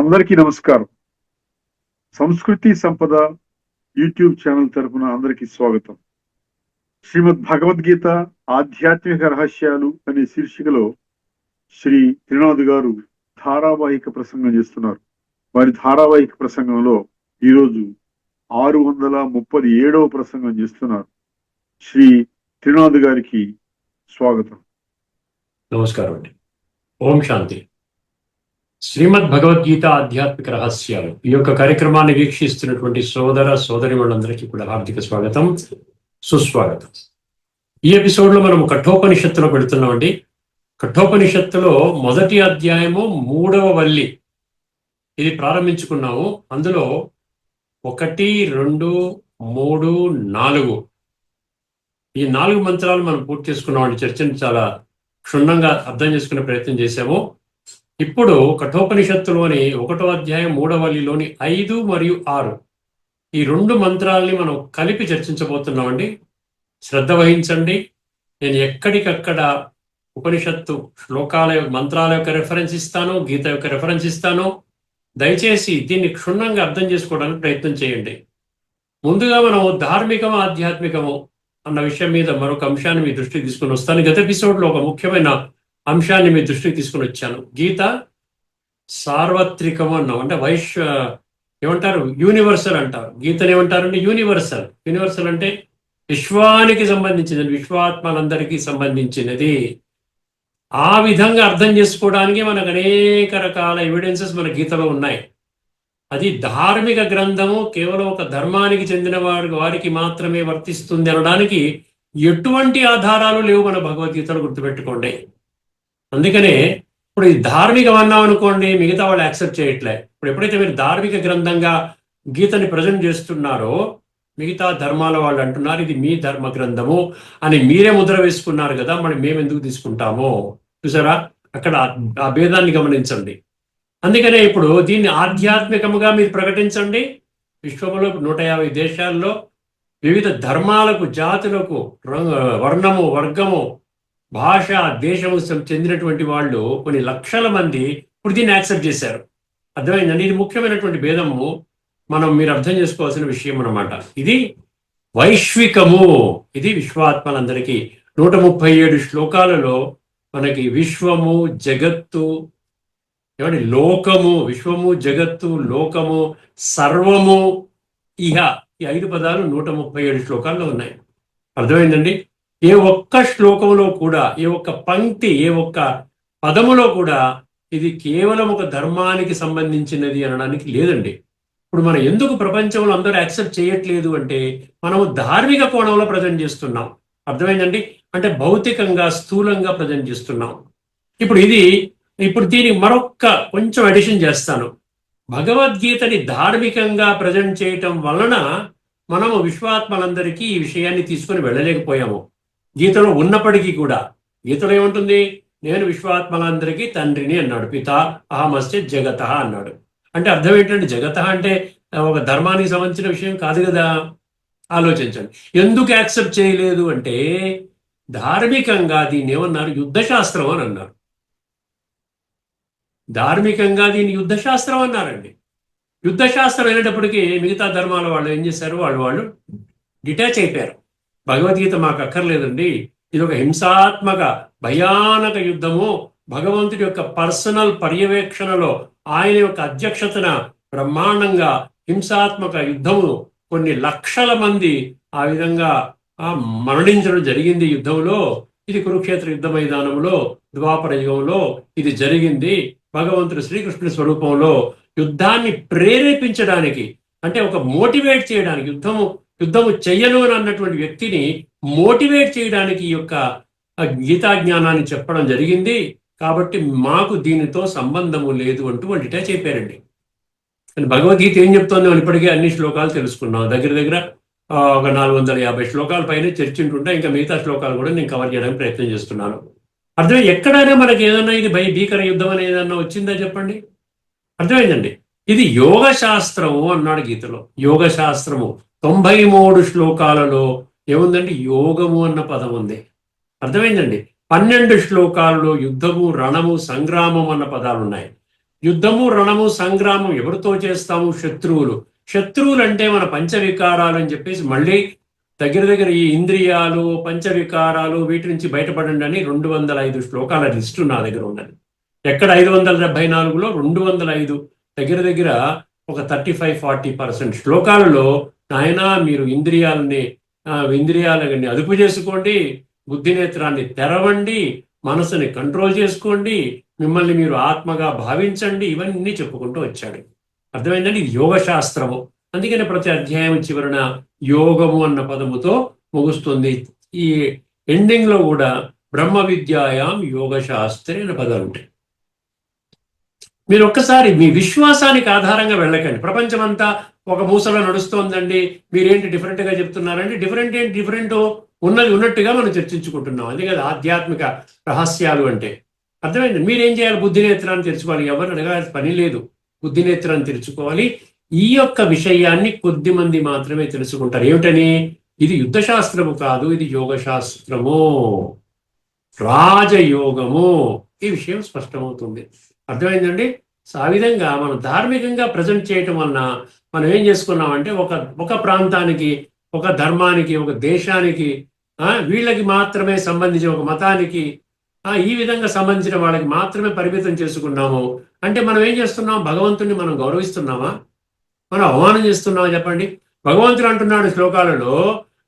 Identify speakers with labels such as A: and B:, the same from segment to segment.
A: అందరికీ నమస్కారం. సంస్కృతి సంపద యూట్యూబ్ ఛానల్ తరపున అందరికీ స్వాగతం. శ్రీమద్ భగవద్గీత ఆధ్యాత్మిక రహస్యాలు అనే శీర్షికలో శ్రీ త్రినాథ్ గారు ధారావాహిక ప్రసంగం చేస్తున్నారు. వారి ధారావాహిక ప్రసంగంలో ఈరోజు 637వ ప్రసంగం చేస్తున్నారు. శ్రీ త్రినాథ్ గారికి స్వాగతం.
B: నమస్కారం అండి. ఓం శాంతి. శ్రీమద్ భగవద్గీత ఆధ్యాత్మిక రహస్యాలు ఈ యొక్క కార్యక్రమాన్ని వీక్షిస్తున్నటువంటి సోదర సోదరిమణులందరికీ కూడా హార్దిక స్వాగతం, సుస్వాగతం. ఈ ఎపిసోడ్లో మనము కఠోపనిషత్తులో పెడుతున్నామండి. కఠోపనిషత్తులో మొదటి అధ్యాయము 3వ వల్లి ఇది ప్రారంభించుకున్నాము. అందులో 1, 2, 3, 4 ఈ 4 మంత్రాలు మనం పూర్తి చేసుకున్నామండి. చర్చను చాలా క్షుణ్ణంగా అర్థం చేసుకునే ప్రయత్నం చేశాము. ఇప్పుడు కఠోపనిషత్తులోని 1వ అధ్యాయం 3వ వల్లిలోని 5 మరియు 6 ఈ 2 మంత్రాలని మనం కలిపి చర్చించబోతున్నామండి. శ్రద్ధ వహించండి. నేను ఎక్కడికక్కడ ఉపనిషత్తు శ్లోకాల మంత్రాల యొక్క రెఫరెన్స్ ఇస్తాను, గీత యొక్క రెఫరెన్స్ ఇస్తాను. దయచేసి దీన్ని క్షుణ్ణంగా అర్థం చేసుకోవడానికి ప్రయత్నం చేయండి. ముందుగా మనం ధార్మికము ఆధ్యాత్మికము అన్న విషయం మీద మరొక అంశాన్ని మీ దృష్టికి తీసుకుని వస్తాను. గత ఎపిసోడ్లో ఒక ముఖ్యమైన అంశాన్ని మీ దృష్టికి తీసుకుని వచ్చాను. గీత సార్వత్రికము అన్నాం, అంటే ఏమంటారు, యూనివర్సల్ అంటారు. గీతను ఏమంటారంటే యూనివర్సల్. యూనివర్సల్ అంటే విశ్వానికి సంబంధించినది, విశ్వాత్మలందరికీ సంబంధించినది. ఆ విధంగా అర్థం చేసుకోవడానికి మనకు అనేక రకాల ఎవిడెన్సెస్ మన గీతలో ఉన్నాయి. అది ధార్మిక గ్రంథము, కేవలం ఒక ధర్మానికి చెందిన వారికి మాత్రమే వర్తిస్తుంది అనడానికి ఎటువంటి ఆధారాలు లేవు మన భగవద్గీతలో, గుర్తుపెట్టుకోండి. అందుకనే ఇప్పుడు ఈ ధార్మికం అన్నాం అనుకోండి, మిగతా వాళ్ళు యాక్సెప్ట్ చేయట్లే. ఇప్పుడు ఎప్పుడైతే మీరు ధార్మిక గ్రంథంగా గీతని ప్రజెంట్ చేస్తున్నారో, మిగతా ధర్మాల వాళ్ళు అంటున్నారు ఇది మీ ధర్మ గ్రంథము అని మీరే ముద్ర వేసుకున్నారు కదా, మరి మేము ఎందుకు తీసుకుంటామో. చూసారా, అక్కడ ఆ భేదాన్ని గమనించండి. అందుకనే ఇప్పుడు దీన్ని ఆధ్యాత్మికముగా మీరు ప్రకటించండి. విశ్వంలో 150 దేశాల్లో వివిధ ధర్మాలకు, జాతులకు, వర్ణము, వర్గము, భాష, దేశము చెందినటువంటి వాళ్ళు కొన్ని లక్షల మంది ఇప్పుడు దీన్ని యాక్సెప్ట్ చేశారు. అర్థమైందండి. ఇది ముఖ్యమైనటువంటి భేదము, మీరు అర్థం చేసుకోవాల్సిన విషయం అన్నమాట. ఇది వైశ్వికము, ఇది విశ్వాత్మలందరికీ. 137 శ్లోకాలలో మనకి విశ్వము, జగత్తు, ఏమంటే లోకము, విశ్వము, జగత్తు, లోకము, సర్వము, ఇహ, ఈ 5 పదాలు 137 శ్లోకాల్లో ఉన్నాయి. అర్థమైందండి. ఏ ఒక్క శ్లోకంలో కూడా, ఏ ఒక్క పంక్తి, ఏ ఒక్క పదములో కూడా ఇది కేవలం ఒక ధర్మానికి సంబంధించినది అనడానికి లేదండి. ఇప్పుడు మనం ఎందుకు ప్రపంచంలో అందరూ యాక్సెప్ట్ చేయట్లేదు అంటే, మనము ధార్మిక కోణంలో ప్రజెంట్ చేస్తున్నాం. అర్థమైందండి. అంటే భౌతికంగా, స్థూలంగా ప్రజెంట్ చేస్తున్నాం. ఇప్పుడు దీనికి మరొక్క కొంచెం అడిషన్ చేస్తాను. భగవద్గీతని ధార్మికంగా ప్రజెంట్ చేయటం వలన మనము విశ్వాత్మలందరికీ ఈ విషయాన్ని తీసుకొని వెళ్ళలేకపోయాము. గీతలో ఉన్నప్పటికీ కూడా, గీతలో ఏముంటుంది, నేను విశ్వాత్మలందరికీ తండ్రిని అన్నాడు. పిత అహమస్య జగత అన్నాడు. అంటే అర్థం ఏంటంటే, జగత అంటే ఒక ధర్మానికి సంబంధించిన విషయం కాదు కదా. ఆలోచించండి. ఎందుకు యాక్సెప్ట్ చేయలేదు అంటే, ధార్మికంగా దీన్ని ఏమన్నారు, యుద్ధశాస్త్రం అని అన్నారు. ధార్మికంగా దీన్ని యుద్ధశాస్త్రం అన్నారండి. యుద్ధశాస్త్రం అయినప్పటికీ మిగతా ధర్మాల వాళ్ళు ఏం చేశారు, వాళ్ళు డిటాచ్ అయిపోయారు. భగవద్గీత మాకు అక్కర్లేదండి, ఇది ఒక హింసాత్మక భయానక యుద్ధము, భగవంతుడి యొక్క పర్సనల్ పర్యవేక్షణలో, ఆయన యొక్క అధ్యక్షతన బ్రహ్మాండంగా హింసాత్మక యుద్ధము, కొన్ని లక్షల మంది ఆ విధంగా మరణించడం జరిగింది యుద్ధంలో. ఇది కురుక్షేత్ర యుద్ధ మైదానంలో, ద్వాపర యుగంలో ఇది జరిగింది. భగవంతుడు శ్రీకృష్ణుడి స్వరూపంలో యుద్ధాన్ని ప్రేరేపించడానికి, అంటే ఒక మోటివేట్ చేయడానికి, యుద్ధము చెయ్యను అని అన్నటువంటి వ్యక్తిని మోటివేట్ చేయడానికి ఈ యొక్క గీతా జ్ఞానాన్ని చెప్పడం జరిగింది. కాబట్టి మాకు దీనితో సంబంధము లేదు అంటూ వాళ్ళు డిటాచ్ అయిపోయారండి. భగవద్గీత ఏం చెప్తోంది మనం ఇప్పటికే అన్ని శ్లోకాలు తెలుసుకున్నాం. దగ్గర ఒక 450 శ్లోకాల పైన చర్చింటుంటే ఇంకా మిగతా శ్లోకాలు కూడా నేను కవర్ చేయడానికి ప్రయత్నం చేస్తున్నాను. అర్థమే, ఎక్కడైనా మనకి ఏదన్నా ఇది భీకర యుద్ధం అనేది ఏదన్నా వచ్చిందా చెప్పండి. అర్థమైందండి. ఇది యోగ శాస్త్రము అన్నాడు గీతలో. యోగ శాస్త్రము 93 శ్లోకాలలో ఏముందండి, యోగము అన్న పదం ఉంది. అర్థమైందండి. 12 శ్లోకాలలో యుద్ధము, రణము, సంగ్రామం అన్న పదాలు ఉన్నాయి. యుద్ధము, రణము, సంగ్రామం ఎవరితో చేస్తాము? శత్రువులు. శత్రువులు అంటే మన పంచవికారాలు అని చెప్పేసి మళ్ళీ దగ్గర ఈ ఇంద్రియాలు, పంచవికారాలు వీటి నుంచి బయటపడండి అని 205 శ్లోకాల లిస్టు నా దగ్గర ఉన్నది. ఎక్కడ 574లో 205 దగ్గర ఒక 35-40% శ్లోకాలలో నాయనా మీరు ఇంద్రియాలని అదుపు చేసుకోండి, బుద్ధి నేత్రాన్ని తెరవండి, మనసుని కంట్రోల్ చేసుకోండి, మిమ్మల్ని మీరు ఆత్మగా భావించండి, ఇవన్నీ చెప్పుకుంటూ వచ్చాడు. అర్థమైందండి? ఇది యోగ శాస్త్రము. అందుకని ప్రతి అధ్యాయం చివరన యోగము అన్న పదముతో ముగుస్తుంది. ఈ ఎండింగ్ లో కూడా బ్రహ్మ విద్యాయాం యోగ శాస్త్రే అనే పదాలు ఉంటాయి. మీరు ఒక్కసారి మీ విశ్వాసానికి ఆధారంగా వెళ్ళకండి. ప్రపంచమంతా ఒక మూసలో నడుస్తోందండి, మీరేంటి డిఫరెంట్ గా చెప్తున్నారండి. డిఫరెంట్ ఏంటి? డిఫరెంట్ ఉన్నది ఉన్నట్టుగా మనం చర్చించుకుంటున్నాం. అదే కదా ఆధ్యాత్మిక రహస్యాలు అంటే. అర్థమైంది? మీరేం చేయాలి? బుద్ధి నేత్రాన్ని తెరుచుకోవాలి. ఎవరిని అడగాల్సిన పని లేదు. బుద్ధి నేత్రాన్ని తెరుచుకోవాలి. ఈ యొక్క విషయాన్ని కొద్ది మంది మాత్రమే తెలుసుకుంటారు. ఏమిటని? ఇది యుద్ధ శాస్త్రము కాదు, ఇది యోగ శాస్త్రము, రాజయోగము. ఈ విషయం స్పష్టమవుతుంది. అర్థమైందండి? ఆ విధంగా మనం ధార్మికంగా ప్రజెంట్ చేయటం వలన మనం ఏం చేసుకున్నామంటే ఒక ప్రాంతానికి, ఒక ధర్మానికి, ఒక దేశానికి, వీళ్ళకి మాత్రమే సంబంధించిన ఒక మతానికి, ఈ విధంగా సంబంధించిన వాళ్ళకి మాత్రమే పరిమితం చేసుకున్నాము. అంటే మనం ఏం చేస్తున్నాం? భగవంతుడిని మనం గౌరవిస్తున్నామా? మనం అవమానం చేస్తున్నామా? చెప్పండి. భగవంతుడు అంటున్నాడు శ్లోకాలలో,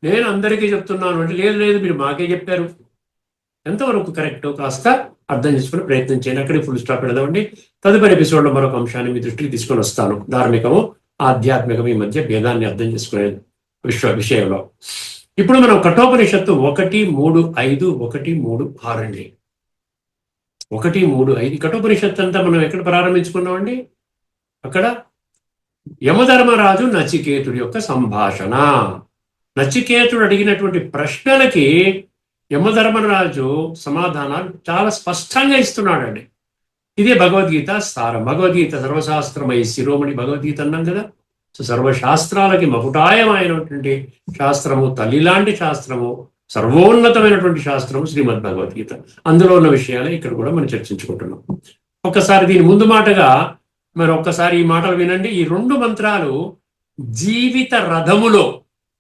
B: నేను అందరికీ చెప్తున్నాను అంటే, లేదు మీరు మాకే చెప్పారు. ఎంతవరకు కరెక్టో కాస్త అర్థం చేసుకుని ప్రయత్నం చేయండి. అక్కడికి ఫుల్ స్టాప్ పెడదామండి. తదుపరి ఎపిసోడ్లో మరొక అంశాన్ని మీ దృష్టికి తీసుకొని వస్తాను. ధార్మికము, ఆధ్యాత్మికము ఈ మధ్య భేదాన్ని అర్థం చేసుకునే విషయంలో. ఇప్పుడు మనం కఠోపనిషత్తు 1-3-5, 1-3-6 అండి. 1-3-5 కఠోపనిషత్తు అంతా మనం ఎక్కడ ప్రారంభించుకున్నామండి? అక్కడ యమధర్మరాజు నచికేతుడి యొక్క సంభాషణ. నచికేతుడు అడిగినటువంటి ప్రశ్నలకి యమధర్మరాజు సమాధానాలు చాలా స్పష్టంగా ఇస్తున్నాడండి. ఇదే భగవద్గీత సారం. భగవద్గీత సర్వశాస్త్రమై శిరోమణి భగవద్గీత అన్నాం కదా. సో సర్వశాస్త్రాలకి మకుటాయమైనటువంటి శాస్త్రము, తల్లి లాంటి శాస్త్రము, సర్వోన్నతమైనటువంటి శాస్త్రము శ్రీమద్ భగవద్గీత. అందులో ఉన్న విషయాలే ఇక్కడ కూడా మనం చర్చించుకుంటున్నాం. ఒక్కసారి దీని ముందు మాటగా మరి ఒక్కసారి ఈ మాటలు వినండి. ఈ 2 మంత్రాలు జీవిత రథములో,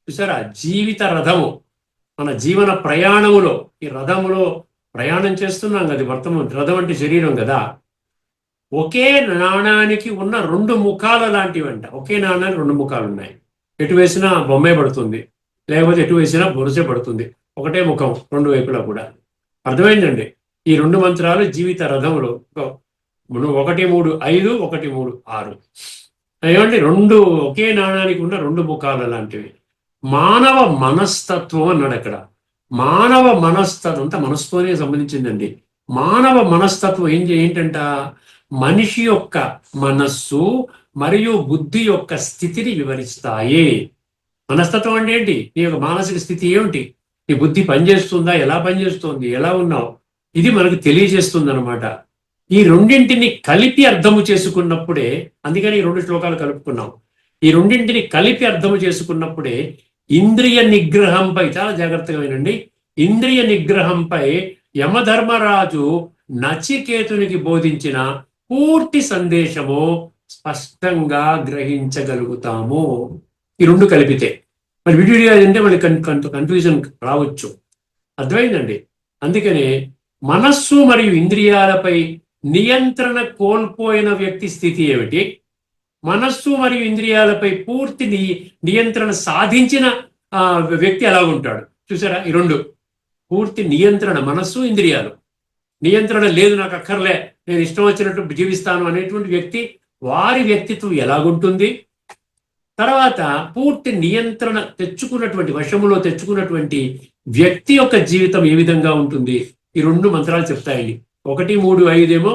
B: చూసారా, జీవిత రథము, మన జీవన ప్రయాణములో, ఈ రథములో ప్రయాణం చేస్తున్నాం కదా. రథం అంటే శరీరం కదా. ఒకే నాణానికి ఉన్న 2 ముఖాల లాంటివంట. ఒకే నాణానికి 2 ముఖాలు ఉన్నాయి. ఎటు వేసినా బొమ్మే పడుతుంది, లేకపోతే ఎటు వేసినా బొరుసే పడుతుంది. ఒకటే ముఖం 2 వైపులా కూడా. అర్థమైందండి? ఈ 2 మంత్రాలు జీవిత రథములో 1-3-5, 1-3-6 ఏమండి? 2 ఒకే నాణానికి ఉన్న 2 ముఖాల లాంటివి. మానవ మనస్తత్వం అన్నాడు అక్కడ. మానవ మనస్తత్వం అంతా మనస్తోనే సంబంధించిందండి. మానవ మనస్తత్వం ఏంటంట? మనిషి యొక్క మనస్సు మరియు బుద్ధి యొక్క స్థితిని వివరిస్తాయి. మనస్తత్వం అంటే ఏంటి? నీ యొక్క మానసిక స్థితి ఏమిటి? నీ బుద్ధి పనిచేస్తుందా? ఎలా పనిచేస్తుంది? ఎలా ఉన్నావు? ఇది మనకు తెలియజేస్తుంది అనమాట. ఈ రెండింటిని కలిపి అర్థము చేసుకున్నప్పుడే, అందుకని ఈ 2 శ్లోకాలు కలుపుకున్నాం. ఈ రెండింటిని కలిపి అర్థము చేసుకున్నప్పుడే ఇంద్రియ నిగ్రహంపై, చాలా జాగ్రత్తగా వినండి, ఇంద్రియ నిగ్రహంపై యమధర్మరాజు నచికేతునికి బోధించిన పూర్తి సందేశము స్పష్టంగా గ్రహించగలుగుతాము. ఈ 2 కలిపితే. మరి విడివిడిగా అంటే మళ్ళీ కన్ఫ్యూజన్ రావచ్చు. అర్థమైందండి? అందుకనే మనస్సు మరియు ఇంద్రియాలపై నియంత్రణ కోల్పోయిన వ్యక్తి స్థితి ఏమిటి, మనస్సు మరియు ఇంద్రియాలపై పూర్తి నియంత్రణ సాధించిన వ్యక్తి ఎలా ఉంటాడు? చూసారా? ఈ 2 పూర్తి నియంత్రణ, మనస్సు ఇంద్రియాలు, నియంత్రణ లేదు, నాకు అక్కర్లే, నేను ఇష్టం వచ్చినట్టు జీవిస్తాను అనేటువంటి వ్యక్తి, వారి వ్యక్తిత్వం ఎలాగుంటుంది? తర్వాత పూర్తి నియంత్రణ తెచ్చుకున్నటువంటి, వశములో తెచ్చుకున్నటువంటి వ్యక్తి యొక్క జీవితం ఏ విధంగా ఉంటుంది? ఈ 2 మంత్రాలు చెప్తాయండి. 1-3-5 ఏమో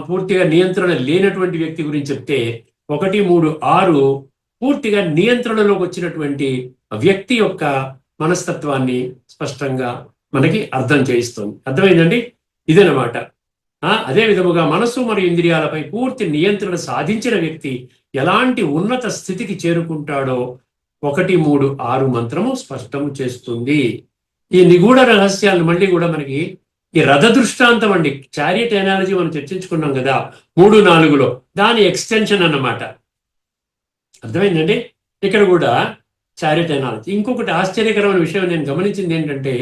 B: పూర్తిగా నియంత్రణ లేనటువంటి వ్యక్తి గురించి చెప్తే, 1-3-6 పూర్తిగా నియంత్రణలోకి వచ్చినటువంటి వ్యక్తి యొక్క మనస్తత్వాన్ని స్పష్టంగా మనకి అర్థం చేయిస్తుంది. అర్థమైందండి? ఇదేనమాట. అదే విధముగా మనస్సు మరియు ఇంద్రియాలపై పూర్తి నియంత్రణ సాధించిన వ్యక్తి ఎలాంటి ఉన్నత స్థితికి చేరుకుంటాడో 1-3-6 మంత్రము స్పష్టము చేస్తుంది. ఈ నిగూఢ రహస్యాలను మళ్ళీ కూడా మనకి ఈ రథ దృష్టాంతం అండి, చారియట్ ఎనాలజీ మనం చర్చించుకున్నాం కదా 3-4లో, దాని ఎక్స్టెన్షన్ అన్నమాట. అర్థమైందండి? ఇక్కడ కూడా చారియట్ ఎనాలజీ. ఇంకొకటి ఆశ్చర్యకరమైన విషయం నేను గమనించింది ఏంటంటే,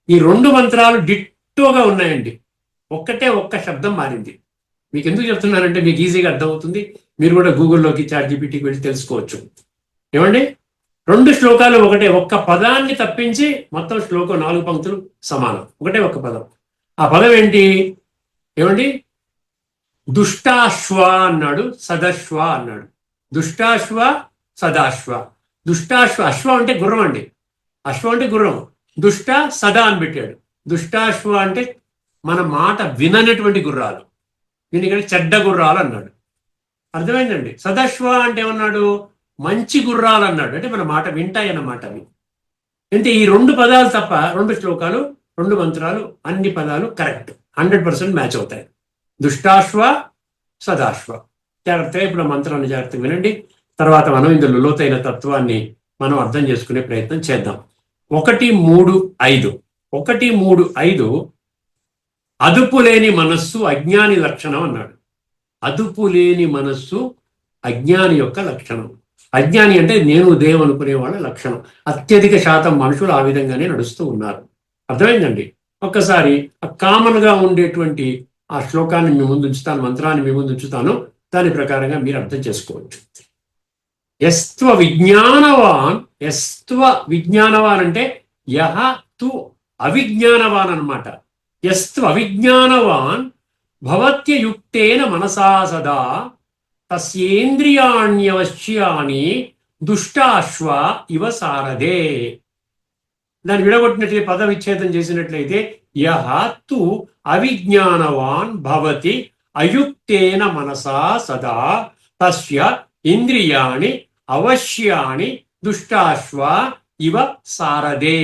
B: ఈ 2 మంత్రాలు డిట్టోగా ఉన్నాయండి, ఒక్క శబ్దం మారింది. మీకు ఎందుకు చెప్తున్నానంటే మీకు ఈజీగా అర్థమవుతుంది. మీరు కూడా గూగుల్లోకి ChatGPTకి వెళ్ళి తెలుసుకోవచ్చు. ఏమండి, 2 శ్లోకాలు ఒకటే, ఒక్క పదాన్ని తప్పించి మొత్తం శ్లోకం 4 పంక్తులు సమానం, ఒకటే ఒక్క పదం. ఆ పదం ఏంటి? ఏమండి, దుష్టాశ్వ అన్నాడు, సదశ్వ అన్నాడు. దుష్టాశ్వ, సదాశ్వ. దుష్టాశ్వ, అశ్వ అంటే గుర్రం అండి, అశ్వ అంటే గుర్రం. దుష్ట, సదా అని పెట్టాడు. దుష్టాశ్వ అంటే మన మాట విననటువంటి గుర్రాలు, దీని ఇక్కడ చెడ్డ గుర్రాలు అన్నాడు. అర్థమైందండి? సదాశ్వ అంటే ఏమన్నాడు? మంచి గుర్రాలు అన్నాడు, అంటే మన మాట వింటాయి అన్నమాట అవి. అంటే ఈ 2 పదాలు తప్ప 2 శ్లోకాలు, 2 మంత్రాలు, అన్ని పదాలు కరెక్ట్, 100% మ్యాచ్ అవుతాయి. దుష్టాశ్వ, సదాశ్వ. జాగ్రత్తగా ఇప్పుడు మంత్రాన్ని జాగ్రత్తగా వినండి. తర్వాత మనం ఇందులో లోతైన తత్వాన్ని మనం అర్థం చేసుకునే ప్రయత్నం చేద్దాం. 1-3-5. 1-3-5 అదుపు లేని మనస్సు అజ్ఞాని లక్షణం అన్నాడు. అదుపు లేని మనస్సు అజ్ఞాని యొక్క లక్షణం. అజ్ఞాని అంటే నేను దేవు అనుకునే వాళ్ళ లక్షణం. అత్యధిక శాతం మనుషులు ఆ విధంగానే నడుస్తూ ఉన్నారు. అర్థమైందండి? ఒక్కసారి కామన్ గా ఉండేటువంటి ఆ శ్లోకాన్ని మీ ముందు ఉంచుతాను, మంత్రాన్ని మీ ముందు ఉంచుతాను, దాని ప్రకారంగా మీరు అర్థం చేసుకోవచ్చు. యస్త్వ విజ్ఞానవాన్ అంటే యహ తు అవిజ్ఞానవాన్ అన్నమాట. యస్త్వ అవిజ్ఞానవాన్ భవత్యయుక్తేన మనసా సదా తస్యేంద్రియాణ్యవశ్యాని దుష్టాశ్వ ఇవ సారథే. దాన్ని విడగొట్టినట్లయితే, పద విచ్ఛేదం చేసినట్లయితే, యహ తు అవిజ్ఞానవాన్ భవతి అయుక్తేన మనసా సదా తస్య ఇంద్రియాణి అవశ్యాని దుష్టాశ్వ ఇవ సారథే.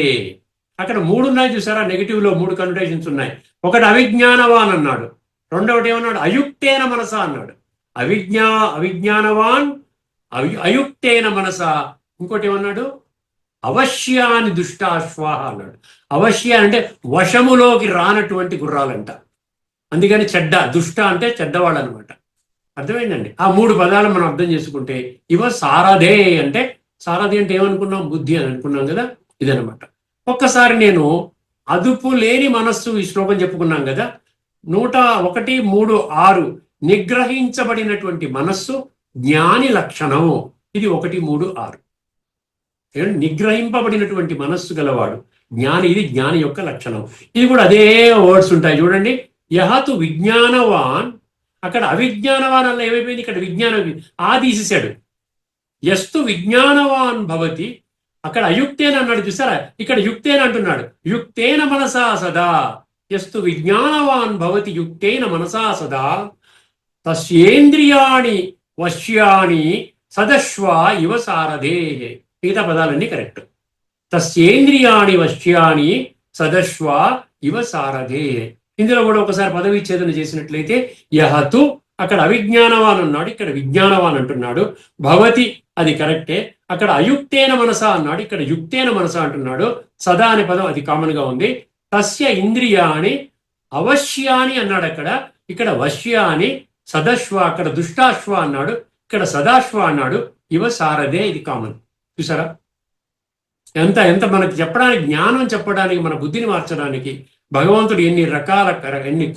B: అక్కడ 3 ఉన్నాయి చూసారా, నెగిటివ్ లో 3 కన్వర్టేషన్స్ ఉన్నాయి. ఒకటి అవిజ్ఞానవాన్ అన్నాడు, రెండవటి ఏమన్నాడు? అయుక్తేన మనస అన్నాడు. అవిజ్ఞానవాన్ అయుక్తేన మనస. ఇంకోటి ఏమన్నాడు? అవశ్యాని దుష్టాశ్వ అన్నాడు. అవశ్య అంటే వశములోకి రానటువంటి గుర్రాలంట. అందుకని చెడ్డ, దుష్ట అంటే చెడ్డవాళ్ళు అనమాట. అర్థమైందండి? ఆ 3 పదాలు మనం అర్థం చేసుకుంటే, ఇవ సారథే అంటే, సారథి అంటే ఏమనుకున్నాం? బుద్ధి అని అనుకున్నాం కదా, ఇదనమాట. ఒక్కసారి నేను అదుపు లేని మనస్సు, ఈ శ్లోకం చెప్పుకున్నాం కదా, 101-3-6 నిగ్రహించబడినటువంటి మనస్సు జ్ఞాని లక్షణం. ఇది 1-3-6. నిగ్రహింపబడినటువంటి మనస్సు గలవాడు జ్ఞాని, ఇది జ్ఞాని యొక్క లక్షణం. ఇది కూడా అదే వర్డ్స్ ఉంటాయి చూడండి. యహతు విజ్ఞానవాన్, అక్కడ అవిజ్ఞానవాన్ అలా ఏమైపోయింది, ఇక్కడ విజ్ఞానం తీసేశాడు. యస్తు విజ్ఞానవాన్ భవతి, అక్కడ అయుక్తేన అన్నాడు చూసారా, ఇక్కడ యుక్తేన అంటున్నాడు. యుక్తేన మనసా సదా. యస్తు విజ్ఞానవాన్ భవతి యుక్తేన మనసా సదా తస్యేంద్రియాణి వశ్యాని సదశ్వ ఇవ సారథే. మిగతా పదాలన్నీ కరెక్ట్. తస్యేంద్రియాణి వశ్యాని సదశ్వ ఇవ సారథే. ఇందులో కూడా ఒకసారి పదవిచ్ఛేదన చేసినట్లయితే, యహతు అక్కడ అవిజ్ఞానవాన్ అన్నాడు, ఇక్కడ విజ్ఞానవాన్ అంటున్నాడు. భవతి అది కరెక్టే. అక్కడ అయుక్తేన మనస అన్నాడు, ఇక్కడ యుక్తేన మనస అంటున్నాడు. సదా అనే పదం అది కామన్ గా ఉంది. తస్య ఇంద్రియాని అవశ్యాని అన్నాడు అక్కడ, ఇక్కడ వశ్యాని. సదశ్వ అక్కడ దుష్టాశ్వ అన్నాడు, ఇక్కడ సదాశ్వ అన్నాడు. ఇవ సారథే, ఇది కామన్. చూసారా ఎంత ఎంత మనకి చెప్పడానికి, జ్ఞానం చెప్పడానికి, మన బుద్ధిని మార్చడానికి భగవంతుడు ఎన్ని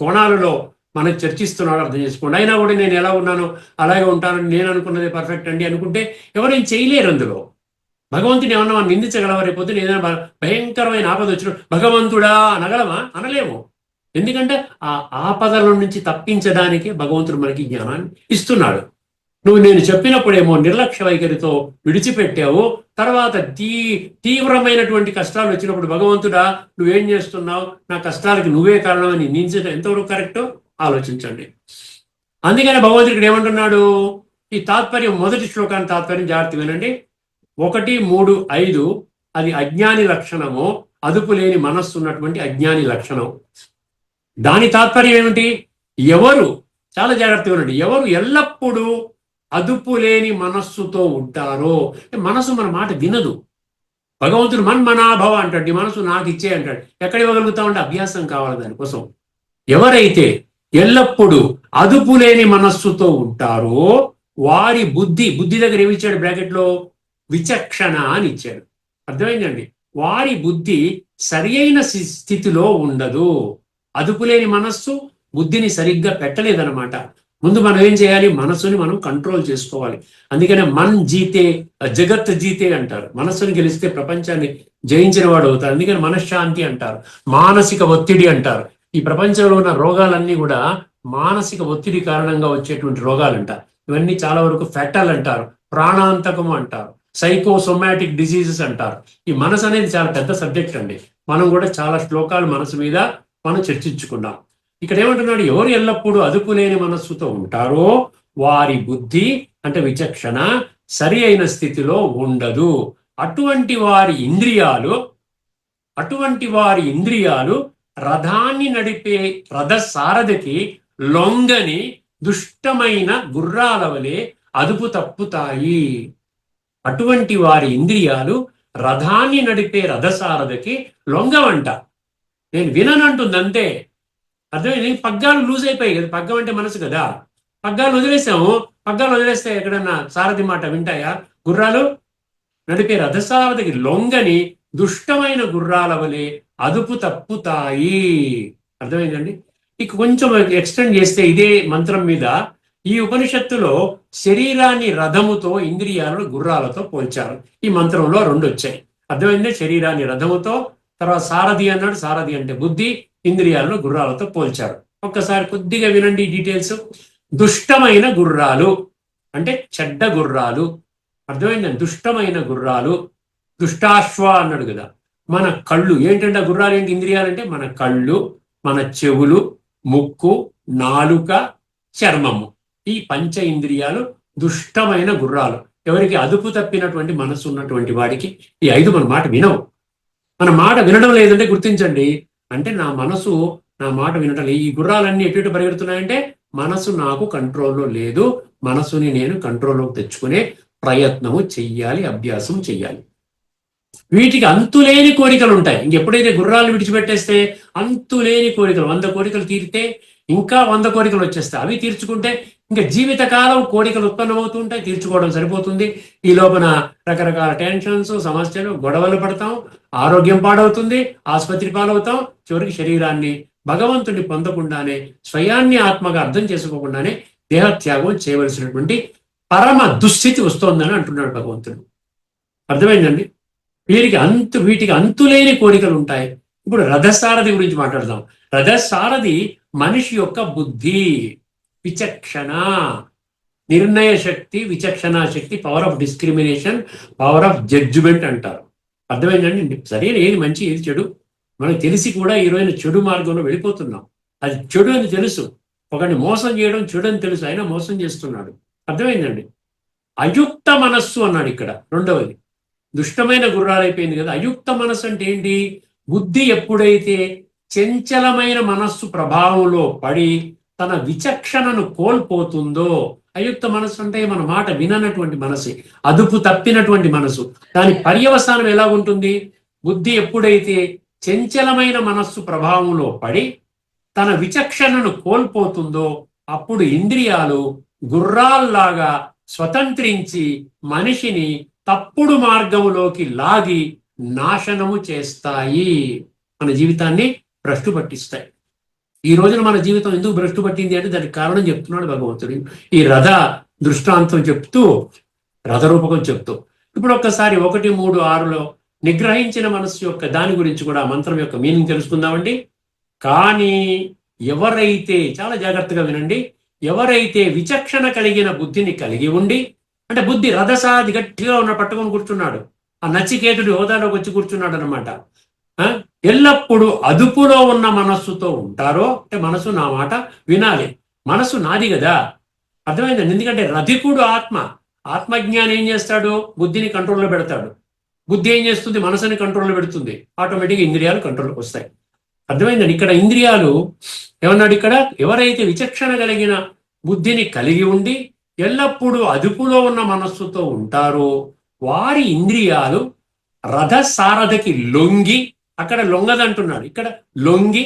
B: కోణాలలో మనకు చర్చిస్తున్నాడో అర్థం చేసుకోండి. అయినా కూడా నేను ఎలా ఉన్నానో అలాగే ఉంటానని నేను అనుకున్నదే పర్ఫెక్ట్ అండి అనుకుంటే ఎవరేం చేయలేరు. అందులో భగవంతుని ఏమన్నా మనం నిందించగలవా? రేపొద్దు ఏదైనా భయంకరమైన ఆపద వచ్చిన భగవంతుడా అనగలమా? అనలేము. ఎందుకంటే ఆ ఆపదల నుంచి తప్పించడానికి భగవంతుడు మనకి జ్ఞానాన్ని ఇస్తున్నాడు. నువ్వు నేను చెప్పినప్పుడేమో నిర్లక్ష్య వైఖరితో విడిచిపెట్టావు. తర్వాత తీవ్రమైనటువంటి కష్టాలు వచ్చినప్పుడు భగవంతుడా నువ్వేం చేస్తున్నావు, నా కష్టాలకి నువ్వే కారణమని నిందించడం ఎంతవరకు కరెక్టో ఆలోచించండి. అందుకనే భగవంతుడు ఇక్కడ ఏమంటున్నాడు? ఈ తాత్పర్యం, మొదటి శ్లోకాన్ని తాత్పర్యం జాగ్రత్త వినండి. 1-3-5 అది అజ్ఞాని లక్షణము, అదుపు లేని మనస్సు ఉన్నటువంటి అజ్ఞాని లక్షణం. దాని తాత్పర్యం ఏమిటి? ఎవరు, చాలా జాగ్రత్తగా వినండి, ఎవరు ఎల్లప్పుడూ అదుపు లేని మనస్సుతో ఉంటారో, మనసు మన మాట వినదు. భగవంతుడు మన్మనాభవ అంటాడు, నీ మనసు నాకు ఇచ్చే అంటాడు. ఎక్కడ ఇవ్వగలుగుతామంటే అభ్యాసం కావాలి దానికోసం. ఎవరైతే ఎల్లప్పుడూ అదుపు లేని మనస్సుతో ఉంటారో వారి బుద్ధి దగ్గర ఏమి ఇచ్చాడు బ్రాకెట్లో, విచక్షణ అని ఇచ్చాడు. అర్థమైందండి? వారి బుద్ధి సరి అయిన స్థితిలో ఉండదు. అదుపులేని మనస్సు బుద్ధిని సరిగ్గా పెట్టలేదన్నమాట. ముందు మనం ఏం చేయాలి, మనస్సుని మనం కంట్రోల్ చేసుకోవాలి. అందుకనే మన్ జీతే జగత్ జీతే అంటారు. మనస్సుని గెలిస్తే ప్రపంచాన్ని జయించిన వాడు అవుతారు. అందుకని మనశ్శాంతి అంటారు, మానసిక ఒత్తిడి అంటారు. ఈ ప్రపంచంలో ఉన్న రోగాలన్నీ కూడా మానసిక ఒత్తిడి కారణంగా వచ్చేటువంటి రోగాలంట. ఇవన్నీ చాలా వరకు ఫెటల్ అంటారు, ప్రాణాంతకము అంటారు, సైకోసోమాటిక్ డిసీజెస్ అంటారు. ఈ మనసు అనేది చాలా పెద్ద సబ్జెక్ట్ అండి. మనం కూడా చాలా శ్లోకాలు మనసు మీద మనం చర్చించుకున్నాం. ఇక్కడ ఏమంటున్నాడు, ఎవరు ఎల్లప్పుడూ అదుపు లేని మనస్సుతో ఉంటారో వారి బుద్ధి అంటే విచక్షణ సరి అయిన స్థితిలో ఉండదు. అటువంటి వారి ఇంద్రియాలు రథాన్ని నడిపే రథ సారథికి లొంగని దుష్టమైన గుర్రాల వలె అదుపు తప్పుతాయి. అటువంటి వారి ఇంద్రియాలు రథాన్ని నడిపే రథసారథికి లొంగవంట. నేను విననంటుంది అంతే. అర్థమైంది? పగ్గాలు లూజ్ అయిపోయాయి కదా, పగ్గం అంటే మనసు కదా. పగ్గాలు వదిలేస్తే ఎక్కడన్నా సారథి మాట వింటాయా? గుర్రాలు నడిపే రథసారథికి లొంగని దుష్టమైన గుర్రాల వలె అదుపు తప్పుతాయి. అర్థమైందండి? ఇక కొంచెం ఎక్స్టెండ్ చేస్తే ఇదే మంత్రం మీద ఈ ఉపనిషత్తులో శరీరాన్ని రథముతో, ఇంద్రియాలను గుర్రాలతో పోల్చారు. ఈ మంత్రంలో 2 వచ్చాయి. అర్థమైంది? శరీరాన్ని రథముతో, తర్వాత సారథి అన్నాడు. సారథి అంటే బుద్ధి, ఇంద్రియాలను గుర్రాలతో పోల్చారు. ఒక్కసారి కొద్దిగా వినండి డీటెయిల్స్. దుష్టమైన గుర్రాలు అంటే చెడ్డ గుర్రాలు. అర్థమైందండి? దుష్టమైన గుర్రాలు, దుష్టాశ్వ అన్నాడు కదా. మన కళ్ళు ఏంటంటే గుర్రాలు ఏంటి? ఇంద్రియాలంటే మన కళ్ళు, మన చెవులు, ముక్కు, నాలుక, చర్మము. ఈ పంచ ఇంద్రియాలు దుష్టమైన గుర్రాలు. ఎవరికి? అదుపు తప్పినటువంటి మనసు ఉన్నటువంటి వాడికి ఈ 5 మన మాట వినవు. మన మాట వినడం లేదంటే గుర్తించండి, అంటే నా మనసు నా మాట వినటం లేదు. ఈ గుర్రాలన్నీ ఎటు పరిగెడుతున్నాయంటే మనసు నాకు కంట్రోల్లో లేదు. మనసుని నేను కంట్రోల్లోకి తెచ్చుకునే ప్రయత్నము చెయ్యాలి, అభ్యాసం చెయ్యాలి. వీటికి అంతులేని కోరికలు ఉంటాయి. ఇంకెప్పుడైతే గుర్రాలు విడిచిపెట్టేస్తే అంతులేని కోరికలు, 100 కోరికలు తీరితే ఇంకా 100 కోరికలు వచ్చేస్తాయి. అవి తీర్చుకుంటే ఇంకా జీవితకాలం కోరికలు ఉత్పన్నమవుతూ ఉంటాయి. తీర్చుకోవడం సరిపోతుంది. ఈ లోపల రకరకాల టెన్షన్స్, సమస్యలు, గొడవలు పడతాం, ఆరోగ్యం పాడవుతుంది, ఆసుపత్రి పాలవుతాం, చివరికి శరీరాన్ని భగవంతుడిని పొందకుండానే, స్వయాన్ని ఆత్మగా అర్థం చేసుకోకుండానే దేహత్యాగం చేయవలసినటువంటి పరమ దుస్థితి వస్తోందని అంటున్నాడు భగవంతుడు. అర్థమైందండి? వీటికి అంతులేని కోరికలు ఉంటాయి. ఇప్పుడు రథసారథి గురించి మాట్లాడదాం. రథసారథి మనిషి యొక్క బుద్ధి, విచక్షణ, నిర్ణయ శక్తి, విచక్షణ శక్తి, power of discrimination, power of judgement అంటారు. అర్థమైందండి? సరైన ఏది మంచి ఏది చెడు మనకు తెలిసి కూడా ఈ రోజున చెడు మార్గంలో వెళ్ళిపోతున్నాం. అది చెడు అని తెలుసు, ఒకరిని మోసం చేయడం చెడు అని తెలుసు, అయినా మోసం చేస్తున్నాడు. అర్థమైందండి? అయుక్త మనస్సు అన్నాడు ఇక్కడ. రెండవది దుష్టమైన గుర్రాలు అయిపోయింది కదా. అయుక్త మనస్సు అంటే ఏంటి? బుద్ధి ఎప్పుడైతే చంచలమైన మనస్సు ప్రభావంలో పడి తన విచక్షణను కోల్పోతుందో, అయుక్త మనస్సు అంటే మన మాట విననటువంటి మనసు, అదుపు తప్పినటువంటి మనసు. దాని పర్యవసానం ఎలా ఉంటుంది? బుద్ధి ఎప్పుడైతే చంచలమైన మనస్సు ప్రభావంలో పడి తన విచక్షణను కోల్పోతుందో అప్పుడు ఇంద్రియాలు గుర్రాల్లాగా స్వతంత్రించి మనిషిని తప్పుడు మార్గంలోకి లాగి నాశనము చేస్తాయి, మన జీవితాన్ని భ్రష్టు పట్టిస్తాయి. ఈ రోజున మన జీవితం ఎందుకు భ్రష్టు పట్టింది అంటే దానికి కారణం చెప్తున్నాడు భగవంతుడు ఈ రథ దృష్టాంతం చెప్తూ, రథరూపకం చెప్తూ. ఇప్పుడు ఒక్కసారి 1:3-6లో నిగ్రహించిన మనస్సు యొక్క దాని గురించి కూడా మంత్రం యొక్క మీనింగ్ తెలుసుకుందామండి. కానీ ఎవరైతే, చాలా జాగ్రత్తగా వినండి, ఎవరైతే విచక్షణ కలిగిన బుద్ధిని కలిగి ఉండి, అంటే బుద్ధి రథసారథి గట్టిగా పట్టుకొని కూర్చున్నాడు, ఆ నచికేతుడి హోదాలోకి వచ్చి కూర్చున్నాడు అనమాట. ఎల్లప్పుడూ అదుపులో ఉన్న మనస్సుతో ఉంటారో, అంటే మనసు నా మాట వినాలి, మనసు నాది కదా. అర్థమైందండి? ఎందుకంటే రథికుడు ఆత్మజ్ఞానం ఏం చేస్తాడు? బుద్ధిని కంట్రోల్లో పెడతాడు. బుద్ధి ఏం చేస్తుంది? మనసుని కంట్రోల్లో పెడుతుంది. ఆటోమేటిక్గా ఇంద్రియాలు కంట్రోల్కి వస్తాయి. అర్థమైందండి? ఇక్కడ ఇంద్రియాలు ఏమన్నాడు ఇక్కడ? ఎవరైతే విచక్షణ కలిగిన బుద్ధిని కలిగి ఉండి ఎల్లప్పుడూ అదుపులో ఉన్న మనస్సుతో ఉంటారో వారి ఇంద్రియాలు రథ సారథికి లొంగి, అక్కడ లొంగదంటున్నాడు, ఇక్కడ లొంగి,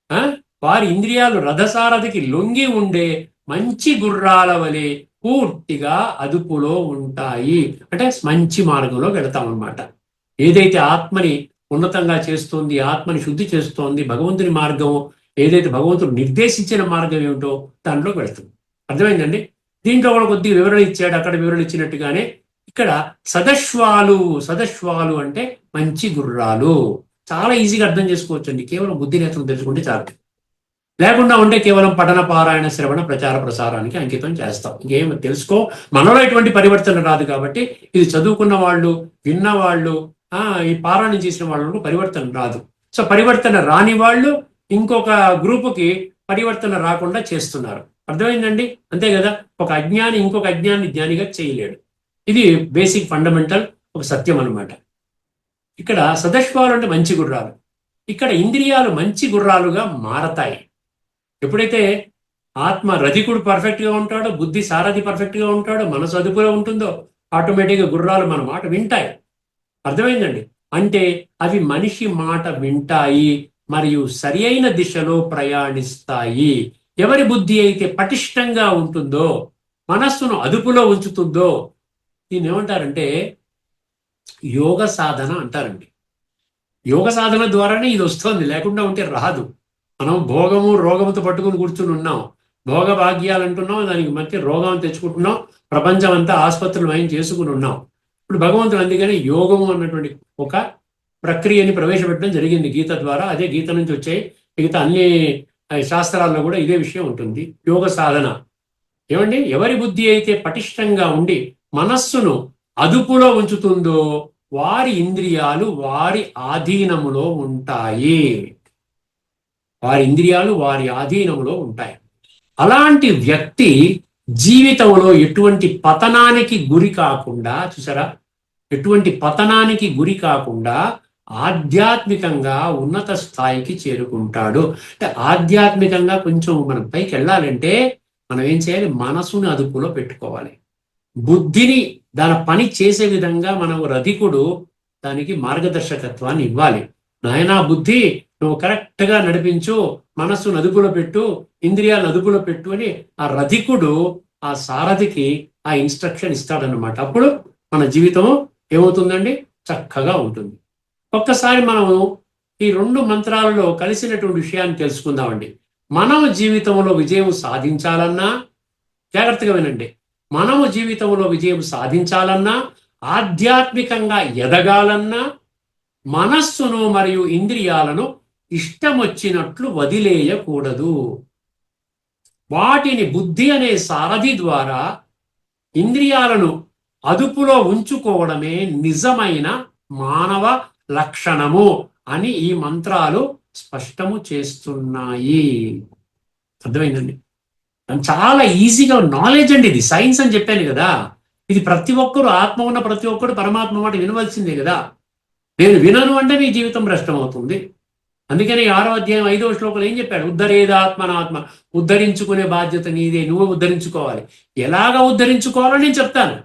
B: ఆ వారి ఇంద్రియాలు రథసారథికి లొంగి ఉండే మంచి గుర్రాల వలె పూర్తిగా అదుపులో ఉంటాయి. అంటే మంచి మార్గంలో వెళతామన్నమాట. ఏదైతే ఆత్మని ఉన్నతంగా చేస్తోంది, ఆత్మని శుద్ధి చేస్తోంది, భగవంతుని మార్గం ఏదైతే భగవంతుడు నిర్దేశించిన మార్గం ఏమిటో దాంట్లోకి వెళుతుంది. అర్థమైందండి? దీంట్లో కూడా కొద్దిగా వివరణ ఇచ్చాడు, అక్కడ వివరణ ఇచ్చినట్టుగానే ఇక్కడ సదశ్వాలు అంటే మంచి గుర్రాలు. చాలా ఈజీగా అర్థం చేసుకోవచ్చు అండి, కేవలం బుద్ధి నేత్రం తెలుసుకుంటే చాలు. లేకుండా ఉంటే కేవలం పఠన పారాయణ శ్రవణ ప్రచార ప్రసారానికి అంకితం చేస్తాం. ఇంకేం తెలుసుకో, మనలో ఎటువంటి పరివర్తన రాదు. కాబట్టి ఇది చదువుకున్న వాళ్ళు, విన్న వాళ్ళు, ఈ పారాయణం చేసిన వాళ్ళకు పరివర్తన రాదు. సో పరివర్తన రాని వాళ్ళు ఇంకొక గ్రూపుకి పరివర్తన రాకుండా చేస్తున్నారు. అర్థమైందండి? అంతే కదా. ఒక అజ్ఞాని ఇంకొక అజ్ఞాన్ని జ్ఞానిగా చేయలేడు. ఇది బేసిక్ ఫండమెంటల్ ఒక సత్యం అన్నమాట. ఇక్కడ సదశ్వాలు అంటే మంచి గుర్రాలు. ఇక్కడ ఇంద్రియాలు మంచి గుర్రాలుగా మారతాయి. ఎప్పుడైతే ఆత్మ రధికుడు పర్ఫెక్ట్ గా ఉంటాడో, బుద్ధి సారథి పర్ఫెక్ట్ గా ఉంటాడో, మనసు అదుపులో ఉంటుందో, ఆటోమేటిక్గా గుర్రాలు మన మాట వింటాయి. అర్థమైందండి? అంటే అవి మనిషి మాట వింటాయి మరియు సరి అయిన దిశలో ప్రయాణిస్తాయి. ఎవరి బుద్ధి అయితే పటిష్టంగా ఉంటుందో, మనస్సును అదుపులో ఉంచుతుందో, దీన్ని ఏమంటారంటే యోగ సాధన అంటారండి. యోగ సాధన ద్వారానే ఇది వస్తుంది, లేకుండా ఉంటే రాదు. మనం భోగము రోగముతో పట్టుకుని కూర్చుని ఉన్నాం, భోగ భాగ్యాలు అంటున్నాం, దానికి మధ్య రోగం తెచ్చుకుంటున్నాం, ప్రపంచం అంతా ఆసుపత్రులు మయం చేసుకుని ఉన్నాం. ఇప్పుడు భగవంతుడు అందుకని యోగము అన్నటువంటి ఒక ప్రక్రియని ప్రవేశపెట్టడం జరిగింది గీత ద్వారా. అదే గీత నుంచి వచ్చే మిగతా అన్ని శాస్త్రాల్లో కూడా ఇదే విషయం ఉంటుంది, యోగ సాధన. ఏమండి? ఎవరి బుద్ధి అయితే పటిష్టంగా ఉండి మనస్సును అదుపులో ఉంచుతుందో వారి ఇంద్రియాలు వారి ఆధీనములో ఉంటాయి. వారి ఇంద్రియాలు వారి ఆధీనంలో ఉంటాయి. అలాంటి వ్యక్తి జీవితంలో ఎటువంటి పతనానికి గురి కాకుండా, చూసారా, ఎటువంటి పతనానికి గురి కాకుండా ఆధ్యాత్మికంగా ఉన్నత స్థాయికి చేరుకుంటాడు. అంటే ఆధ్యాత్మికంగా కొంచెం మనం పైకి వెళ్ళాలంటే మనం ఏం చేయాలి? మనసుని అదుపులో పెట్టుకోవాలి. బుద్ధిని దాని పని చేసే విధంగా మనం రధికుడు దానికి మార్గదర్శకత్వాన్ని ఇవ్వాలి. నాయనా బుద్ధి, నువ్వు కరెక్ట్గా నడిపించు, మనస్సును అదుపులో పెట్టు, ఇంద్రియాలను అదుపులో పెట్టు అని ఆ రధికుడు ఆ సారథికి ఆ ఇన్స్ట్రక్షన్ ఇస్తాడనమాట. అప్పుడు మన జీవితం ఏమవుతుందండి? చక్కగా ఉంటుంది. ఒక్కసారి మనము ఈ రెండు మంత్రాలలో కలిసినటువంటి విషయాన్ని తెలుసుకుందామండి. మనము జీవితంలో విజయం సాధించాలన్నా, జాగ్రత్తగా వినండి, మనము జీవితంలో విజయం సాధించాలన్నా, ఆధ్యాత్మికంగా ఎదగాలన్నా, మనస్సును మరియు ఇంద్రియాలను ఇష్టం వచ్చినట్లు వదిలేయకూడదు. వాటిని బుద్ధి అనే సారథి ద్వారా ఇంద్రియాలను అదుపులో ఉంచుకోవడమే నిజమైన మానవ లక్షణము అని ఈ మంత్రాలు స్పష్టము చేస్తున్నాయి. అర్థమైందండి? చాలా ఈజీగా నాలెడ్జ్ అండి, ఇది సైన్స్ అని చెప్పాను కదా. ఇది ప్రతి ఒక్కరు, ఆత్మ ఉన్న ప్రతి ఒక్కరు పరమాత్మ మాట వినవలసిందే కదా. నేను వినను అంటే నీ జీవితం భ్రష్టం అవుతుంది. అందుకని 6వ అధ్యాయం 5వ శ్లోకంలో ఏం చెప్పాడు? ఉద్ధరేదాత్మనాత్మ, ఉద్ధరించుకునే బాధ్యత నీదే, నువ్వు ఉద్ధరించుకోవాలి. ఎలాగా ఉద్ధరించుకోవాలో నేను చెప్తాను,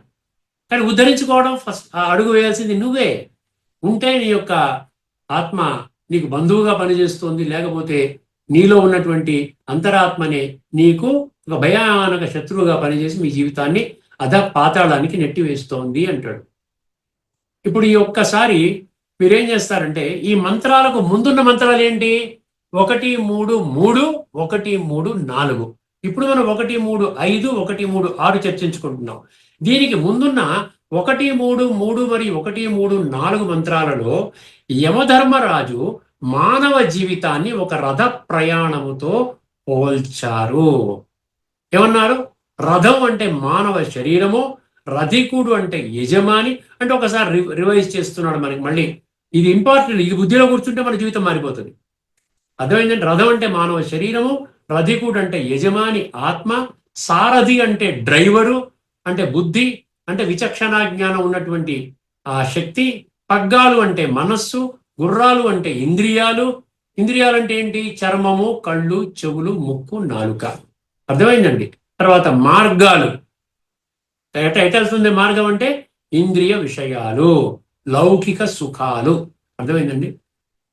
B: కానీ ఉద్ధరించుకోవడం ఫస్ట్ అడుగు వేయాల్సింది నువ్వే. ఉంటే నీ యొక్క ఆత్మ నీకు బంధువుగా పనిచేస్తుంది, లేకపోతే నీలో ఉన్నటువంటి అంతరాత్మనే నీకు ఒక భయానక శత్రువుగా పనిచేసి మీ జీవితాన్ని పాతాళానికి నెట్టివేస్తోంది అంటాడు. ఇప్పుడు ఈ ఒక్కసారి మీరేం చేస్తారంటే, ఈ మంత్రాలకు ముందున్న మంత్రాలు ఏంటి? 1, 3, 3, 1, 3, 4. ఇప్పుడు మనం 1, 3, 5, 1, 3, 6 చర్చించుకుంటున్నాం. దీనికి ముందున్న 1, 3, 3 మరియు 1, 3, 4 మంత్రాలలో యమధర్మరాజు మానవ జీవితాన్ని ఒక రథ ప్రయాణముతో పోల్చారు. ఏమన్నారు? రథం అంటే మానవ శరీరము, రధికుడు అంటే యజమాని. అంటే ఒకసారి రివైజ్ చేస్తున్నాడు మనకి మళ్ళీ. ఇది ఇంపార్టెంట్, ఇది బుద్ధిలో కూర్చుంటే మన జీవితం మారిపోతుంది. అర్థమైందంటే రథం అంటే మానవ శరీరము, రధికుడు అంటే యజమాని ఆత్మ, సారథి అంటే డ్రైవరు అంటే బుద్ధి, అంటే విచక్షణ జ్ఞానం ఉన్నటువంటి ఆ శక్తి, పగ్గాలు అంటే మనస్సు, గుర్రాలు అంటే ఇంద్రియాలు. ఇంద్రియాలు అంటే ఏంటి? చర్మము, కళ్ళు, చెవులు, ముక్కు, నాలుక. అర్థమైందండి? తర్వాత మార్గాలు, ఎట వెళ్తుంది మార్గం అంటే ఇంద్రియ విషయాలు. లౌకిక సుఖాలు. అర్థమైందండి?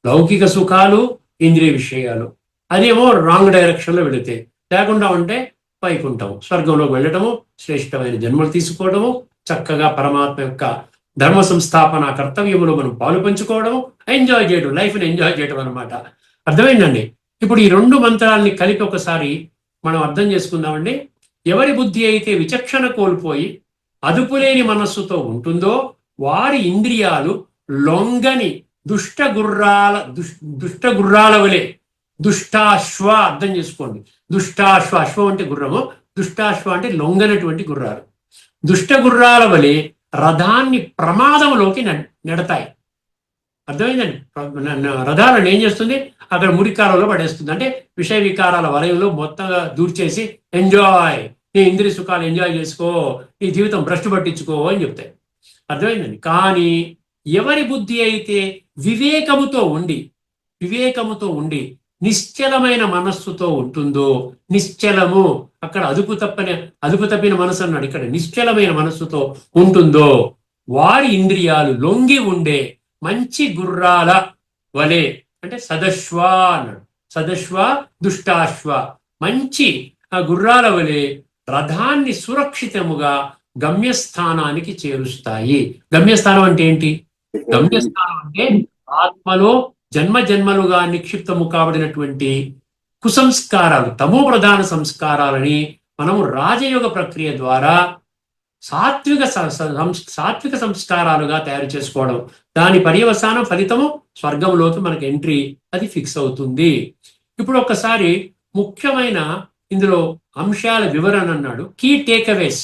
B: లౌకిక సుఖాలు, ఇంద్రియ విషయాలు, అదేమో రాంగ్ డైరెక్షన్లో వెళితే. లేకుండా ఉంటే వైకుంఠం, స్వర్గంలోకి వెళ్ళటము, శ్రేష్టమైన జన్మలు తీసుకోవడము, చక్కగా పరమాత్మ యొక్క ధర్మ సంస్థాపన కర్తవ్యములో మనం పాలు పంచుకోవడము, ఎంజాయ్ చేయడం, లైఫ్ని ఎంజాయ్ చేయడం అనమాట. అర్థమైందండి? ఇప్పుడు ఈ రెండు మంత్రాల్ని కలిపి ఒకసారి మనం అర్థం చేసుకుందామండి. ఎవరి బుద్ధి అయితే విచక్షణ కోల్పోయి అదుపులేని మనస్సుతో ఉంటుందో వారి ఇంద్రియాలు లొంగని దుష్ట గుర్రాల వలె, దుష్టాశ్వ, అర్థం చేసుకోండి. దుష్టాశ్వ, అశ్వం అంటే గుర్రము, దుష్టాశ్వ అంటే లొంగనటువంటి గుర్రాలు. దుష్ట గుర్రాల వలె రథాన్ని ప్రమాదంలోకి నెడతాయి. అర్థమైందండి? రథాలను ఏం చేస్తుంది? అక్కడ మురికాలంలో పడేస్తుంది. అంటే విషయ వికారాల వలయంలో మొత్తంగా దూర్చేసి ఎంజాయ్, నీ ఇంద్రియ సుఖాలు ఎంజాయ్ చేసుకో, నీ జీవితం భ్రష్టు పట్టించుకో అని చెప్తాయి. అర్థమైందండి? కానీ ఎవరి బుద్ధి అయితే వివేకముతో ఉండి నిశ్చలమైన మనస్సుతో ఉంటుందో, నిశ్చలము, అక్కడ అదుపు తప్పిన మనసు అన్నాడు, ఇక్కడ నిశ్చలమైన మనస్సుతో ఉంటుందో వారి ఇంద్రియాలు లొంగి ఉండే మంచి గుర్రాల వలె, అంటే సదశ్వ అన్నాడు. సదశ్వ, దుష్టాశ్వ, మంచి ఆ గుర్రాల వలె రథాన్ని సురక్షితముగా గమ్యస్థానానికి చేరుస్తాయి. గమ్యస్థానం అంటే ఏంటి? గమ్యస్థానం అంటే ఆత్మలో జన్మలుగా నిక్షిప్తము కాబడినటువంటి కుసంస్కారాలు, తమో ప్రధాన సంస్కారాలని మనము రాజయోగ ప్రక్రియ ద్వారా సాత్విక సంస్కారాలుగా తయారు చేసుకోవడం, దాని పర్యవసానం ఫలితము స్వర్గంలోకి మనకి ఎంట్రీ, అది ఫిక్స్ అవుతుంది. ఇప్పుడు ఒక్కసారి ముఖ్యమైన ఇందులో అంశాల వివరణ అన్నాడు. కీ టేక్అవేస్,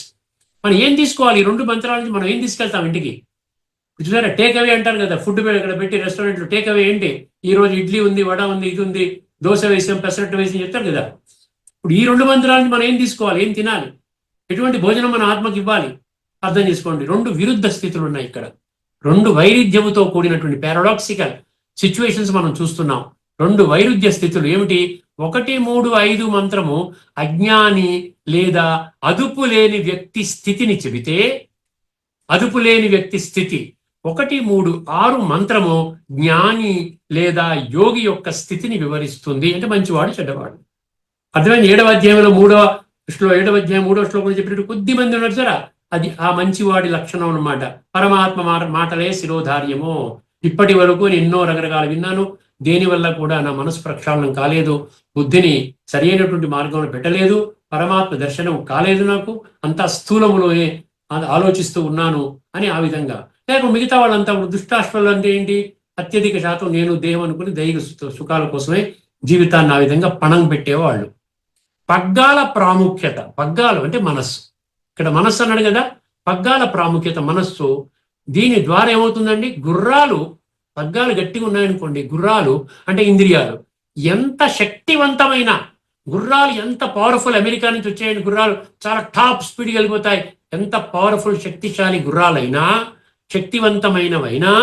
B: మనం ఏం తీసుకోవాలి? ఈ రెండు మంత్రాల నుంచి మనం ఏం తీసుకెళ్తాం ఇంటికి? చూసారా, టేక్ అవే అంటారు కదా, ఫుడ్ ఇక్కడ పెట్టి రెస్టారెంట్లో టేక్ అవే ఏంటి? ఈ రోజు ఇడ్లీ ఉంది, వడ ఉంది, ఇది ఉంది, దోశ వేసాం, పెసరట్టు వేసి చెప్తారు కదా. ఇప్పుడు ఈ రెండు మంత్రాలని మనం ఏం తీసుకోవాలి, ఏం తినాలి, ఎటువంటి భోజనం మన ఆత్మకి ఇవ్వాలి? అర్థం చేసుకోండి. రెండు విరుద్ధ స్థితులు ఉన్నాయి ఇక్కడ. రెండు వైరుధ్యముతో కూడినటువంటి పారాడాక్సికల్ సిచ్యువేషన్స్ మనం చూస్తున్నాం. రెండు వైరుధ్య స్థితులు ఏమిటి? 1, 3, 5 మంత్రము అజ్ఞాని లేదా అదుపు లేని వ్యక్తి స్థితిని చెబితే, అదుపు లేని వ్యక్తి స్థితి. 1, 3, 6 మంత్రము జ్ఞాని లేదా యోగి యొక్క స్థితిని వివరిస్తుంది. అంటే మంచివాడు, చెడ్డవాడు. అర్థమైంది? 7వ అధ్యాయంలో 7వ అధ్యాయం 3వ శ్లోకంలో చెప్పినట్టు కొద్ది మంది ఉన్నారు సారా, అది ఆ మంచివాడి లక్షణం అన్నమాట. పరమాత్మ మాటలే శిరోధార్యము. ఇప్పటి వరకు నేను ఎన్నో రకరకాలు విన్నాను, దేనివల్ల కూడా నా మనసు ప్రక్షాళనం కాలేదు, బుద్ధిని సరైనటువంటి మార్గంలో పెట్టలేదు, పరమాత్మ దర్శనం కాలేదు, నాకు అంతా స్థూలములోనే ఆలోచిస్తూ ఉన్నాను అని ఆ విధంగా. లేక మిగతా వాళ్ళంతా దుష్టాశ్వలు అంటే ఏంటి? అత్యధిక శాతం నేను దేహం అనుకుని దైహిక సుఖాల కోసమే జీవితాన్ని ఆ విధంగా పణం పెట్టేవాళ్ళు. పగ్గాల ప్రాముఖ్యత, పగ్గాలు అంటే మనస్సు, ఇక్కడ మనస్సు అన్నాడు కదా, పగ్గాల ప్రాముఖ్యత మనస్సు. దీని ద్వారా ఏమవుతుందండి? గుర్రాలు, పగ్గాలు గట్టిగా ఉన్నాయనుకోండి, గుర్రాలు అంటే ఇంద్రియాలు ఎంత శక్తివంతమైన గుర్రాలు, ఎంత పవర్ఫుల్, అమెరికా నుంచి వచ్చేయండి గుర్రాలు, చాలా టాప్ స్పీడ్కి వెళ్ళిపోతాయి. ఎంత పవర్ఫుల్ శక్తిశాలి గుర్రాలైనా, శక్తివంతమైనవైనా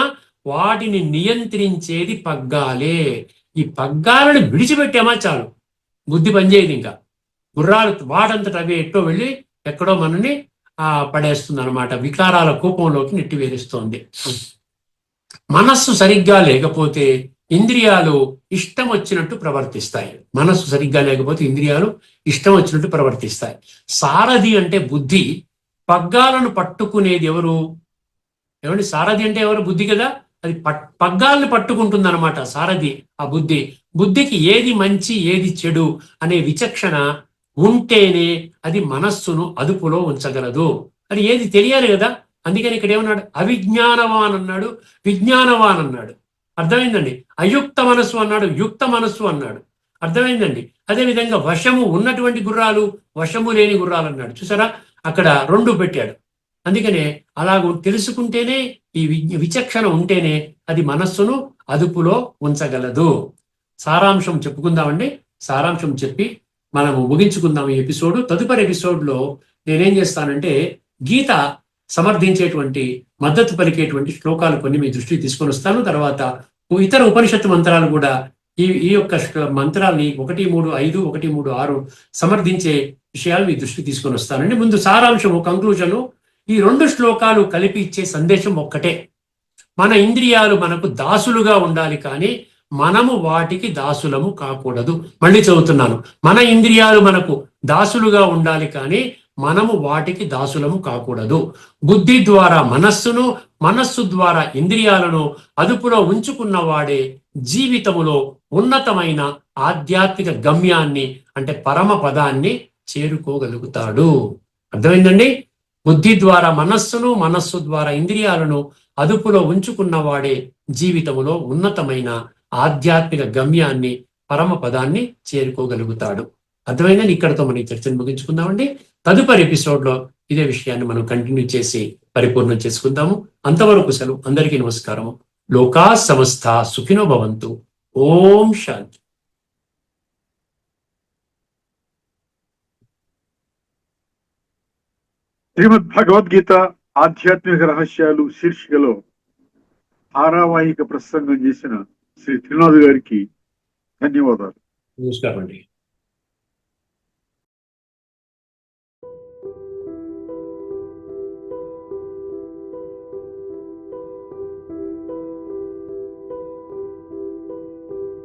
B: వాటిని నియంత్రించేది పగ్గాలే. ఈ పగ్గాలను విడిచిపెట్టామా చాలు, బుద్ధి పనిచేయదు. ఇంకా గుర్రాలు వాటంతట అవి ఎట్టో వెళ్ళి ఎక్కడో మనని పడేస్తుంది అనమాట, వికారాల కూపంలోకి నెట్టివేరుస్తోంది. మనస్సు సరిగ్గా లేకపోతే ఇంద్రియాలు ఇష్టం వచ్చినట్టు ప్రవర్తిస్తాయి. మనస్సు సరిగ్గా లేకపోతే ఇంద్రియాలు ఇష్టం వచ్చినట్టు ప్రవర్తిస్తాయి. సారథి అంటే బుద్ధి, పగ్గాలను పట్టుకునేది ఎవరు? ఏమండి, సారథి అంటే ఎవరు? బుద్ధి కదా. అది పగ్గాలను పట్టుకుంటుంది అనమాట సారథి, ఆ బుద్ధి. బుద్ధికి ఏది మంచి ఏది చెడు అనే విచక్షణ ఉంటేనే అది మనస్సును అదుపులో ఉంచగలదు. అది ఏది తెలియాలి కదా. అందుకని ఇక్కడ ఏమన్నాడు? అవిజ్ఞానవాన్ అన్నాడు, విజ్ఞానవాన్ అన్నాడు. అర్థమైందండి? అయుక్త మనస్సు అన్నాడు, యుక్త మనస్సు అన్నాడు. అర్థమైందండి? అదేవిధంగా వశము ఉన్నటువంటి గుర్రాలు, వశము లేని గుర్రాలు అన్నాడు. చూసారా, అక్కడ 2 పెట్టాడు. అందుకనే అలాగూ తెలుసుకుంటేనే, ఈ విచక్షణ ఉంటేనే అది మనస్సును అదుపులో ఉంచగలదు. సారాంశం చెప్పుకుందామండి. సారాంశం చెప్పి మనము ముగించుకుందాం ఈ ఎపిసోడ్. తదుపరి ఎపిసోడ్లో నేనేం చేస్తానంటే, గీత సమర్థించేటువంటి, మద్దతు పలికేటువంటి శ్లోకాలు కొన్ని మీ దృష్టికి తీసుకొని వస్తాను. తర్వాత ఇతర ఉపనిషత్తు మంత్రాలు కూడా ఈ యొక్క మంత్రాల్ని 1, 3, 5, 1, 3, 6 సమర్థించే విషయాలు మీ దృష్టికి తీసుకొని వస్తానండి. ముందు సారాంశము, కంక్లూజను. ఈ 2 శ్లోకాలు కలిపి ఇచ్చే సందేశం ఒక్కటే. మన ఇంద్రియాలు మనకు దాసులుగా ఉండాలి, కానీ మనము వాటికి దాసులము కాకూడదు. మళ్ళీ చదువుతున్నాను. మన ఇంద్రియాలు మనకు దాసులుగా ఉండాలి, కానీ మనము వాటికి దాసులము కాకూడదు. బుద్ధి ద్వారా మనస్సును, మనస్సు ద్వారా ఇంద్రియాలను అదుపులో ఉంచుకున్నవాడే జీవితములో ఉన్నతమైన ఆధ్యాత్మిక గమ్యాన్ని, అంటే పరమ పదాన్ని చేరుకోగలుగుతాడు. అర్థమైందండి? బుద్ధి ద్వారా మనస్సును, మనస్సు ద్వారా ఇంద్రియాలను అదుపులో ఉంచుకున్నవాడే జీవితములో ఉన్నతమైన ఆధ్యాత్మిక గమ్యాన్ని, పరమ పదాన్ని చేరుకోగలుగుతాడు. అర్థమైందని ఇక్కడతో మనం ఈ చర్చను ముగించుకుందామండి. తదుపరి ఎపిసోడ్ లో ఇదే విషయాన్ని మనం కంటిన్యూ చేసి పరిపూర్ణం చేసుకుందాము. అంతవరకు సెలవు. అందరికీ నమస్కారము. లోకా సమస్త సుఖినో భవంతు. ఓం శాంతి.
A: శ్రీమద్ భగవద్గీత ఆధ్యాత్మిక రహస్యాలు శీర్షికలో ధారావాహిక ప్రసంగం చేసిన శ్రీ త్రినాథ్ గారికి ధన్యవాదాలు.
B: నమస్కారం అండి.